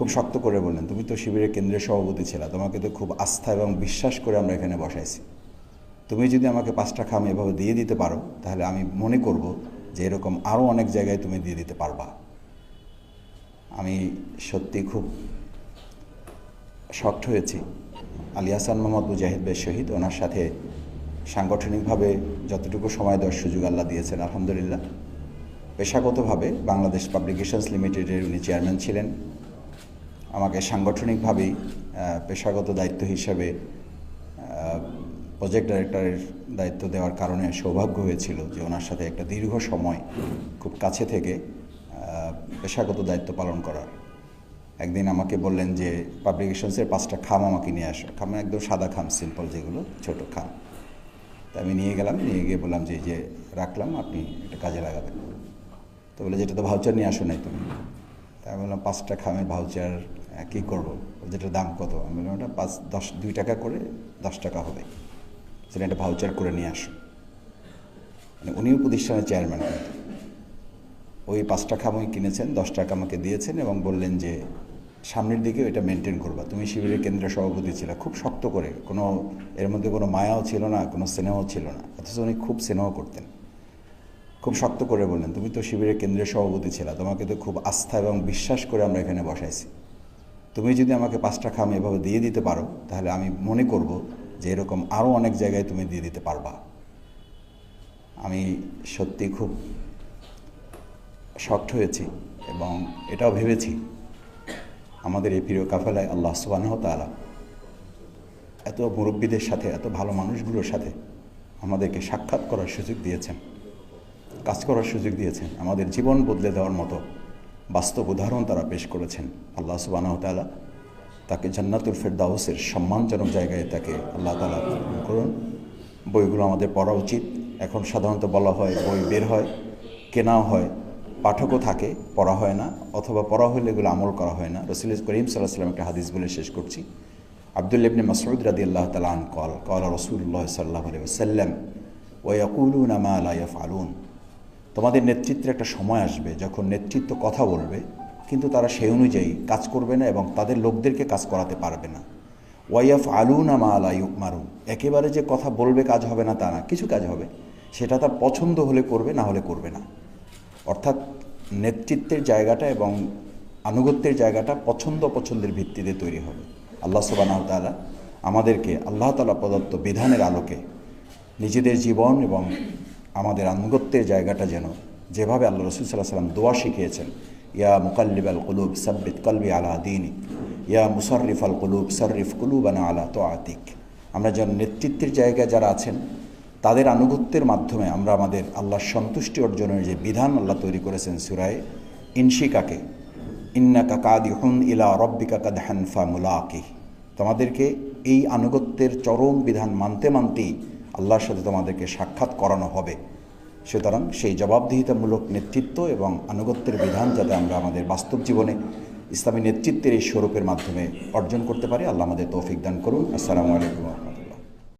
খুব শক্ত করে বললেন, তুমি তো শিবিরের কেন্দ্রীয় সভাপতি ছিলা, তোমাকে তো খুব আস্থা এবং বিশ্বাস করে আমরা এখানে বসাইছি। তুমি যদি আমাকে 5টা খাম এভাবে দিয়ে দিতে পারো, তাহলে আমি মনে করব যে এরকম আরও অনেক জায়গায় তুমি দিয়ে দিতে পারবা। আমি সত্যি খুব শক্ট হয়েছি। আলী হাসান মোহাম্মদ মুজাহিদ ভাই শহীদ, ওনার সাথে সাংগঠনিকভাবে যতটুকু সময় দেওয়ার সুযোগ আল্লাহ দিয়েছেন আলহামদুলিল্লাহ। পেশাগতভাবে বাংলাদেশ পাবলিকেশনস লিমিটেডের উনি চেয়ারম্যান ছিলেন। আমাকে সাংগঠনিকভাবেই পেশাগত দায়িত্ব হিসাবে প্রজেক্ট ডাইরেক্টরের দায়িত্ব দেওয়ার কারণে সৌভাগ্য হয়েছিল যে ওনার সাথে একটা দীর্ঘ সময় খুব কাছে থেকে পেশাগত দায়িত্ব পালন করার। একদিন আমাকে বললেন যে পাবলিকেশনসের 5টা খাম আমাকে নিয়ে আসো। খাম একদম সাদা খাম, সিম্পল, যেগুলো ছোটো খাম। তা আমি নিয়ে গেলাম, নিয়ে গিয়ে বললাম যে যে রাখলাম, আপনি এটা কাজে লাগাবেন। তো বলে যেটা তো ভাউচার নিয়ে আসো নাই তুমি। তা আমি বললাম 5টা খামের ভাউচার কী করবো, যেটার দাম কত? আমি বললাম ওটা 2 টাকা করে 10 টাকা হবে, সেটা একটা ভাউচার করে নিয়ে আসো। মানে উনিও প্রতিষ্ঠানের চেয়ারম্যান, কিন্তু ওই 5টা খামই কিনেছেন, 10 টাকা আমাকে দিয়েছেন এবং বললেন যে সামনের দিকে এটা মেনটেন করবা। তুমি শিবিরের কেন্দ্রীয় সভাপতি ছিল, খুব শক্ত করে, কোনো এর মধ্যে কোনো মায়াও ছিল না, কোনো স্নেহ ছিল না, অথচ উনি খুব স্নেহ করতেন। খুব শক্ত করে বললেন, তুমি তো শিবিরের কেন্দ্রীয় সভাপতি ছিলা, তোমাকে তো খুব আস্থা এবং বিশ্বাস করে আমরা এখানে বসাইছি। তুমি যদি আমাকে 5টা খাম এভাবে দিয়ে দিতে পারো, তাহলে আমি মনে করব যে এরকম আরও অনেক জায়গায় তুমি দিয়ে দিতে পারবা। আমি সত্যি খুব শক্ট হয়েছি এবং এটাও ভেবেছি আমাদের এই প্রিয় কাফেলায় আল্লাহ সুবহানাহু ওয়া তাআলা এত মুরব্বীদের সাথে, এত ভালো মানুষগুলোর সাথে আমাদেরকে সাক্ষাৎ করার সুযোগ দিয়েছেন, কাজ করার সুযোগ দিয়েছেন, আমাদের জীবন বদলে দেওয়ার মতো বাস্তব উদাহরণ তারা পেশ করেছেন। আল্লাহ সুবহানাহু ওয়া তাআলা তাকে জান্নাতুল ফেরদাউসের সম্মানজনক জায়গায় তাকে আল্লাহ তাআলা করুন। বইগুলো আমাদের পড়া উচিত। এখন সাধারণত বলা হয় বই বের হয়, কেনাও হয়, পাঠকও থাকে, পড়া হয় না, অথবা পড়া হলে এগুলো আমল করা হয় না। রাসূল করিম সাল্লাল্লাহু আলাইহি ওয়াসাল্লাম একটা হাদিস বলে শেষ করছি। আব্দুল্লাহ ইবনে মাসউদ রাদিয়াল্লাহু তাআলা আনহু قال রাসূলুল্লাহ সাল্লাল্লাহু আলাইহি ওয়াসাল্লাম ওয়া ইয়াকুলুনা মা লা ইয়াফআলুন। তোমাদের নেতৃত্বের একটা সময় আসবে যখন নেতৃত্ব কথা বলবে, কিন্তু তারা সেই অনুযায়ী কাজ করবে না এবং তাদের লোকদেরকে কাজ করাতে পারবে না। ওয়া ইয়াফআলুনা মা লা ইউমারুন, একেবারে যে কথা বলবে কাজ হবে না তা না, কিছু কাজ হবে, সেটা তার পছন্দ হলে করবে, না হলে করবে না। অর্থাৎ নেতৃত্বের জায়গাটা এবং আনুগত্যের জায়গাটা পছন্দের ভিত্তিতে তৈরি হবে। আল্লাহ সুবহানাহু ওয়া তাআলা আমাদেরকে আল্লাহ তাআলা প্রদত্ত বিধানের আলোকে নিজেদের জীবন এবং আমাদের আনুগত্যের জায়গাটা যেন যেভাবে আল্লাহ রাসূল সাল্লাল্লাহু আলাইহি ওয়াসাল্লাম দোয়া শিখিয়েছেন, ইয়া মুকাল্লিবাল কুলুব সাব্বিত কলবি আলা দীনিক, ইয়া মুসাররিফাল কুলুব সাররিফ কুলুবানা আলা তাআতিক। আমরা যেন নেতৃত্বের জায়গায় যারা আছেন তাদের আনুগত্যের মাধ্যমে আমরা আমাদের আল্লাহর সন্তুষ্টি অর্জনের যে বিধান আল্লাহ তৈরি করেছেন সূরায়ে ইনশিকাকে, ইন্নাকা কাদিহুন ইলা রাব্বিকা কাদহান ফামুলাকিহ, তোমাদেরকে এই আনুগত্যের চরম বিধান মানতে মানতেই আল্লাহর সাথে তোমাদেরকে সাক্ষাৎ করানো হবে। সুতরাং সেই জবাবদিহিতামূলক নেতৃত্ব এবং আনুগত্যের বিধান যাতে আমরা আমাদের বাস্তব জীবনে ইসলামী নেতৃত্বের এই স্বরূপের মাধ্যমে অর্জন করতে পারি, আল্লাহ আমাদের তৌফিক দান করুন। আসসালামু আলাইকুম।